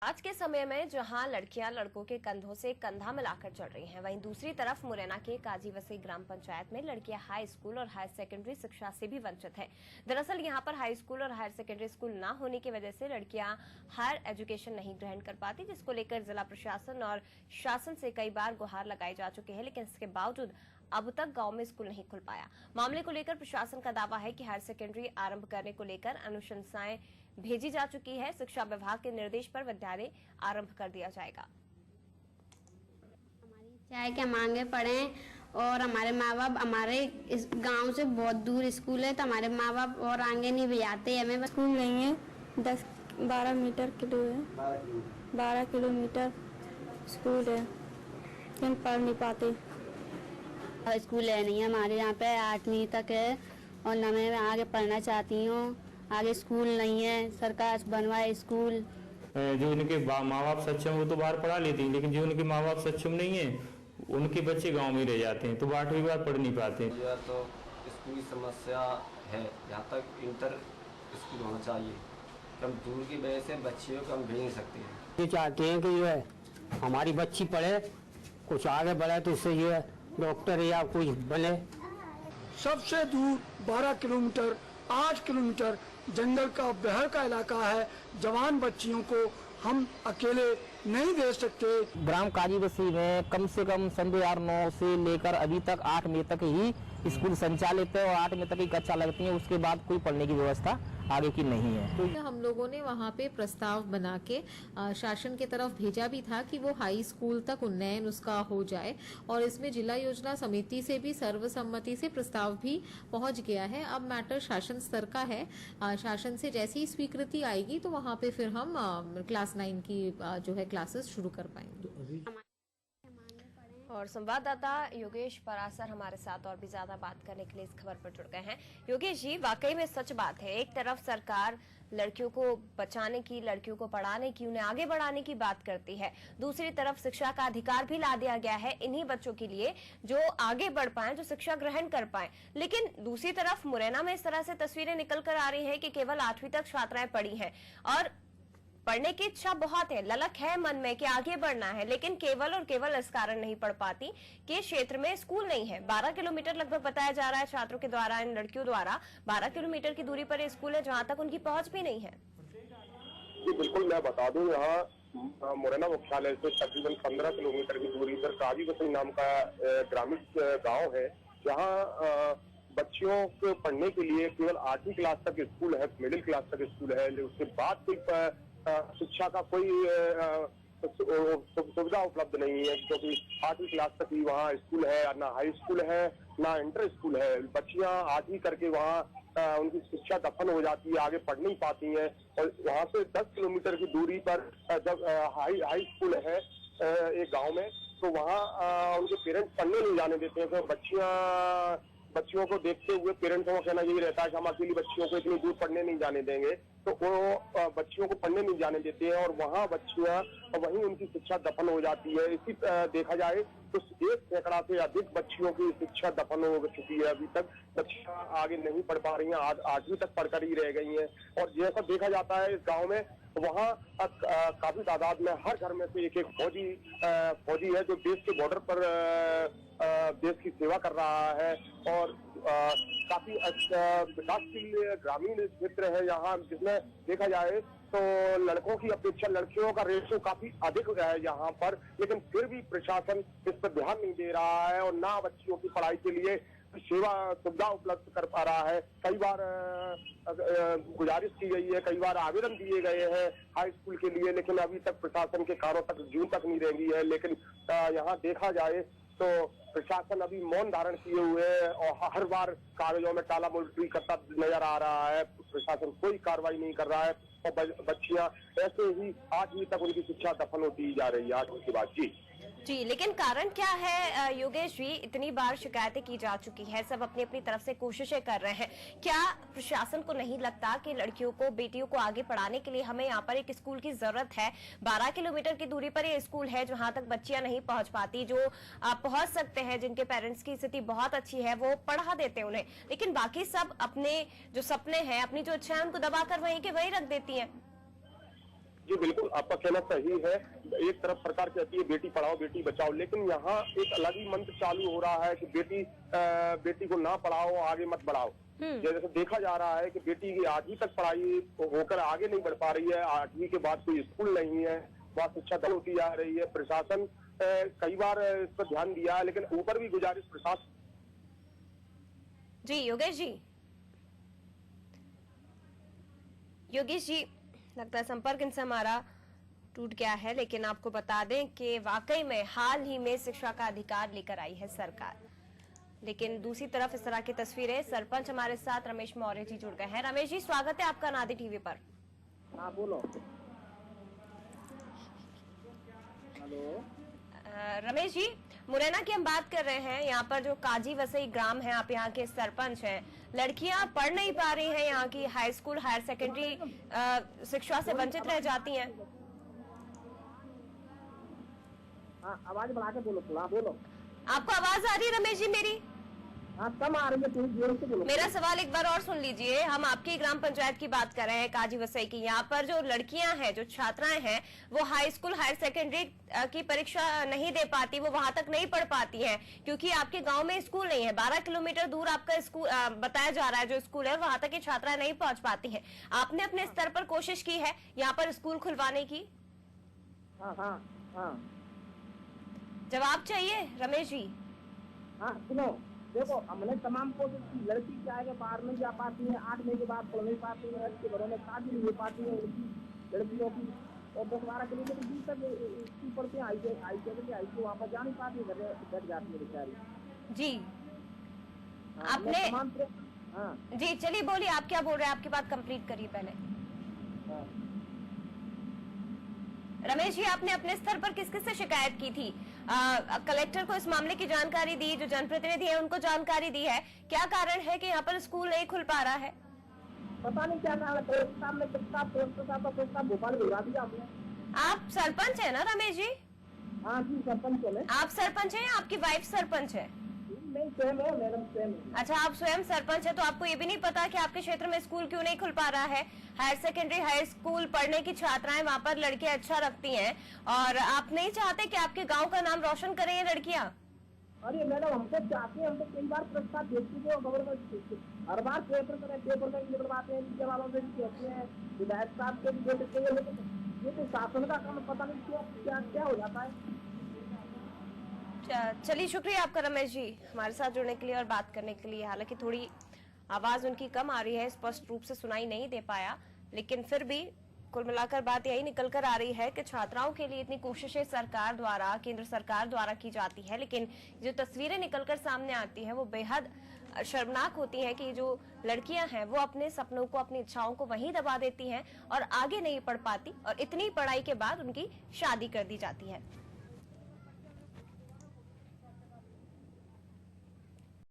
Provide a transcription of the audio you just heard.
आज के समय में जहां लड़कियां लड़कों के कंधों से कंधा मिलाकर चल रही हैं, वहीं दूसरी तरफ मुरैना के काजीवसी ग्राम पंचायत में लड़कियां हाई स्कूल और हायर सेकेंडरी शिक्षा से भी वंचित हैं। दरअसल यहां पर हाई स्कूल और हायर सेकेंडरी स्कूल न होने की वजह से लड़कियां हायर एजुकेशन नहीं ग्रहण कर पाती, जिसको लेकर जिला प्रशासन और शासन से कई बार गुहार लगाई जा चुकी है, लेकिन इसके बावजूद अब तक गांव में स्कूल नहीं खुल पाया। मामले को लेकर प्रशासन का दावा है कि हायर सेकेंडरी आरंभ करने को लेकर अनुशंसाएं भेजी जा चुकी है। शिक्षा विभाग के निर्देश पर विद्यालय आरंभ कर दिया जाएगा। हमारी इच्छा है कि हम आगे पढ़ें और हमारे माँ बाप हमारे इस गांव से बहुत दूर स्कूल है, तो हमारे माँ बाप और आगे नहीं भेजाते। हमें स्कूल नहीं है, 10-12 मीटर किलो है, 12 किलोमीटर स्कूल है, लेकिन पढ़ नहीं पाते। स्कूल है नहीं, हमारे यहाँ पे 8वीं तक है और न मैं आगे पढ़ना चाहती हूँ। आगे स्कूल नहीं है, सरकार बनवाए स्कूल। जो उनके माँ बाप सक्षम वो तो बाहर पढ़ा लेती हैं, लेकिन जो उनके माँ बाप सक्षम नहीं है उनके बच्चे गांव में रह जाते हैं, तो 8वीं बार पढ़ नहीं पाते। यह तो स्कूल की समस्या है, यहाँ तक इंटर स्कूल होना चाहिए। हम दूर की वजह से बच्चियों को हम भेज नहीं सकते हैं। ये चाहते हैं कि ये हमारी बच्ची पढ़े, कुछ आगे बढ़े, तो इससे ये डॉक्टर या कुछ बने। सबसे दूर 12 किलोमीटर 8 किलोमीटर जंगल का बहर का इलाका है। जवान बच्चियों को हम अकेले नहीं दे सकते। ग्राम काजीवसी में कम से कम सन 2009 से लेकर अभी तक 8 मई तक ही स्कूल संचालित है और 8 मई तक ही कक्षा लगती है, उसके बाद कोई पढ़ने की व्यवस्था आगे की नहीं है। तो हम लोगों ने वहाँ पे प्रस्ताव बना के शासन की तरफ भेजा भी था कि वो हाई स्कूल तक उन्नयन उसका हो जाए, और इसमें जिला योजना समिति से भी सर्वसम्मति से प्रस्ताव भी पहुंच गया है। अब मैटर शासन स्तर का है। शासन से जैसी ही स्वीकृति आएगी तो वहाँ पे फिर हम क्लास 9 की जो है क्लासेस शुरू कर पाएंगे। और संवाददाता योगेश परासर हमारे साथ और भी ज्यादा बात करने के लिए इस खबर पर जुड़ गए हैं। योगेश जी, वाकई में सच बात है, एक तरफ सरकार लड़कियों को बचाने की, लड़कियों को पढ़ाने की, उन्हें आगे बढ़ाने की बात करती है, दूसरी तरफ शिक्षा का अधिकार भी ला दिया गया है इन्हीं बच्चों के लिए जो आगे बढ़ पाए, जो शिक्षा ग्रहण कर पाए। लेकिन दूसरी तरफ मुरैना में इस तरह से तस्वीरें निकल कर आ रही है कि केवल 8वीं तक छात्राएं पढ़ी हैं और पढ़ने की इच्छा बहुत है, ललक है मन में कि आगे बढ़ना है, लेकिन केवल और केवल इस कारण नहीं पढ़ पाती कि क्षेत्र में स्कूल नहीं है। 12 किलोमीटर लगभग बताया जा रहा है छात्रों के द्वारा, इन लड़कियों द्वारा 12 किलोमीटर की दूरी पर स्कूल है जहां तक उनकी पहुंच भी नहीं है। जी बिल्कुल, मैं बता दूं, यहाँ मुरैना मुख्यालय से तकरीबन 15 किलोमीटर की दूरी पर काजीवसी नाम का ग्रामीण गाँव है, जहाँ बच्चियों को पढ़ने के लिए केवल 8वीं क्लास तक स्कूल है, मिडिल क्लास तक स्कूल है। उसके बाद कोई शिक्षा का कोई सुविधा उपलब्ध नहीं है, क्योंकि 8वीं क्लास तक ही वहाँ स्कूल है, ना हाई स्कूल है ना इंटर स्कूल है। बच्चियाँ 8वीं करके वहाँ उनकी शिक्षा दफन हो जाती है, आगे पढ़ नहीं पाती हैं। और वहाँ से 10 किलोमीटर की दूरी पर जब हाई स्कूल है एक गाँव में, तो वहाँ उनके पेरेंट्स पढ़ने नहीं जाने देते हैं। तो बच्चियों को देखते हुए पेरेंट्सों का कहना यही रहता है कि हम अकेली बच्चियों को इतनी दूर पढ़ने नहीं जाने देंगे, तो वो बच्चियों को पढ़ने नहीं जाने देते हैं और वहाँ बच्चियाँ वहीं उनकी शिक्षा दफन हो जाती है। इसी देखा जाए तो 1 सैकड़ा से अधिक बच्चियों की शिक्षा दफन हो चुकी है। अभी तक बच्चियाँ आगे नहीं पढ़ पा रही हैं, 8वीं तक पढ़कर ही रह गई हैं। और जैसा देखा जाता है इस गाँव में, वहाँ काफी तादाद में हर घर में से एक फौजी है जो देश के बॉर्डर पर देश की सेवा कर रहा है। और काफी विकासशील ग्रामीण क्षेत्र है यहाँ, जिसमें देखा जाए तो लड़कों की अपेक्षा लड़कियों का रेशो काफी अधिक है यहाँ पर, लेकिन फिर भी प्रशासन इस पर ध्यान नहीं दे रहा है और ना बच्चियों की पढ़ाई के लिए सेवा सुविधा उपलब्ध कर पा रहा है। कई बार गुजारिश की गई है, कई बार आवेदन दिए गए हैं हाई स्कूल के लिए, लेकिन अभी तक प्रशासन के कानों तक जून तक नहीं रेंगी है। लेकिन यहाँ देखा जाए तो प्रशासन अभी मौन धारण किए हुए है और हर बार कागजों में टाला मुलटी करता नजर आ रहा है। प्रशासन कोई कार्रवाई नहीं कर रहा है और बच्चियां ऐसे ही 8वीं तक उनकी शिक्षा दफन होती जा रही है 8वीं के बाद। जी, लेकिन कारण क्या है योगेश जी? इतनी बार शिकायतें की जा चुकी है, सब अपनी अपनी तरफ से कोशिशें कर रहे हैं। क्या प्रशासन को नहीं लगता कि लड़कियों को, बेटियों को आगे पढ़ाने के लिए हमें यहाँ पर एक स्कूल की जरूरत है? 12 किलोमीटर की दूरी पर ये स्कूल है जहाँ तक बच्चियां नहीं पहुंच पाती, जो पहुंच सकते हैं, जिनके पेरेंट्स की स्थिति बहुत अच्छी है, वो पढ़ा देते हैं उन्हें, लेकिन बाकी सब अपने जो सपने हैं, अपनी जो इच्छा है, उनको दबाकर वहीं के वहीं रख देती है। जी बिल्कुल, आपका कहना सही है। एक तरफ सरकार कहती है बेटी पढ़ाओ बेटी बचाओ, लेकिन यहाँ एक अलग ही मंत्र चालू हो रहा है कि बेटी को ना पढ़ाओ आगे मत बढ़ाओ। जैसे देखा जा रहा है कि बेटी की 8वीं तक पढ़ाई होकर आगे नहीं बढ़ पा रही है, 8वीं के बाद कोई स्कूल नहीं है, वहाँ शिक्षा कम होती जा रही है। प्रशासन कई बार इस पर ध्यान दिया है, लेकिन ऊपर भी गुजारिश प्रशासन। जी योगेश जी लगता है संपर्क इनसे हमारा टूट गया है, लेकिन आपको बता दें कि वाकई में हाल ही में शिक्षा का अधिकार लेकर आई है सरकार। लेकिन दूसरी तरफ इस तरह की तस्वीरें, सरपंच हमारे साथ रमेश मौर्य जी जुड़ गए हैं। रमेश जी स्वागत है आपका नादी टीवी पर। हाँ बोलो। हेलो रमेश जी, मुरैना की हम बात कर रहे हैं। यहाँ पर जो काजी वसई ग्राम है, आप यहाँ के सरपंच हैं। लड़कियां पढ़ नहीं पा रही हैं, यहाँ की हाई स्कूल हायर सेकेंडरी शिक्षा से वंचित रह जाती हैं। हाँ आवाज बढ़ा के बोलो थोड़ा, बोलो। आपको आवाज आ रही है रमेश जी मेरी? हाँ कम आ रही है, थोड़ी जोर से बोलो। मेरा सवाल एक बार और सुन लीजिए। हम आपकी ग्राम पंचायत की बात कर रहे हैं, काजी वसई की। यहाँ पर जो लड़कियां हैं, जो छात्राएं हैं, वो हाई स्कूल हायर सेकेंडरी की परीक्षा नहीं दे पाती, वो वहां तक नहीं पढ़ पाती हैं, क्योंकि आपके गांव में स्कूल नहीं है। 12 किलोमीटर दूर आपका स्कूल बताया जा रहा है, जो स्कूल है वहां तक ये छात्राएं नहीं पहुंच पाती है। आपने अपने स्तर पर कोशिश की है यहाँ पर स्कूल खुलवाने की? हाँ हाँ हाँ जवाब चाहिए रमेश जी। हाँ सुनो, देखो हमने तमाम कोशिश की। लड़की क्या है, बाहर नहीं जा पाती है, 8 के बाद पढ़ नहीं पाती है, उसके घरों में शादी नहीं हो पाती है लड़कियों की, और 10-12 किलोमीटर दूर तक स्कूल पढ़ते हैं। आई वहाँ पर जा नहीं पाती है, घर जाती है बेचारी। जी आपने हाँ जी चलिए बोलिए, आप क्या बोल रहे हैं, आपकी बात कंप्लीट करिए पहले। रमेश जी, आपने अपने स्तर पर किस किस से शिकायत की थी? कलेक्टर को इस मामले की जानकारी दी, जो जनप्रतिनिधि है उनको जानकारी दी है? क्या कारण है कि यहाँ पर स्कूल नहीं खुल पा रहा है? पता नहीं क्या कारण है, भोपाल भिजवा दिया आपने। आप सरपंच है ना रमेश जी? हाँ जी सरपंच है। आप सरपंच है या आपकी वाइफ सरपंच है? नहीं स्वयं है, मैडम स्वयं है। अच्छा, आप स्वयं सरपंच है, तो आपको ये भी नहीं पता कि आपके क्षेत्र में स्कूल क्यों नहीं खुल पा रहा है? हायर सेकेंडरी हाई स्कूल पढ़ने की छात्राएं, वहाँ पर लड़कियां अच्छा रखती हैं, और आप नहीं चाहते कि आपके गांव का नाम रोशन करें ये लड़कियां? अरे मैडम, हम तो चाहते हैं, हम तो कई बार प्रस्ताव भेज चुके हैं गवर्नमेंट, हर बार पेपर में निकलवाते हैं, मीडिया वालों से भी कहते हैं, विधायक साहब के भी दे देते हैं, लेकिन ये तो शासन का काम, पता नहीं क्यों क्या हो जाता है। चलिए, शुक्रिया आपका रमेश जी हमारे साथ जुड़ने के लिए और बात करने के लिए। हालांकि थोड़ी आवाज उनकी कम आ रही है, स्पष्ट रूप से सुनाई नहीं दे पाया, लेकिन फिर भी कुल मिलाकर बात यही निकल कर आ रही है कि छात्राओं के लिए इतनी कोशिशें सरकार द्वारा, केंद्र सरकार द्वारा की जाती है, लेकिन जो तस्वीरें निकलकर सामने आती हैं वो बेहद शर्मनाक होती हैं कि जो लड़कियां हैं वो अपने सपनों को, अपनी इच्छाओं को वहीं दबा देती हैं और आगे नहीं पढ़ पाती, और इतनी पढ़ाई के बाद उनकी शादी कर दी जाती है।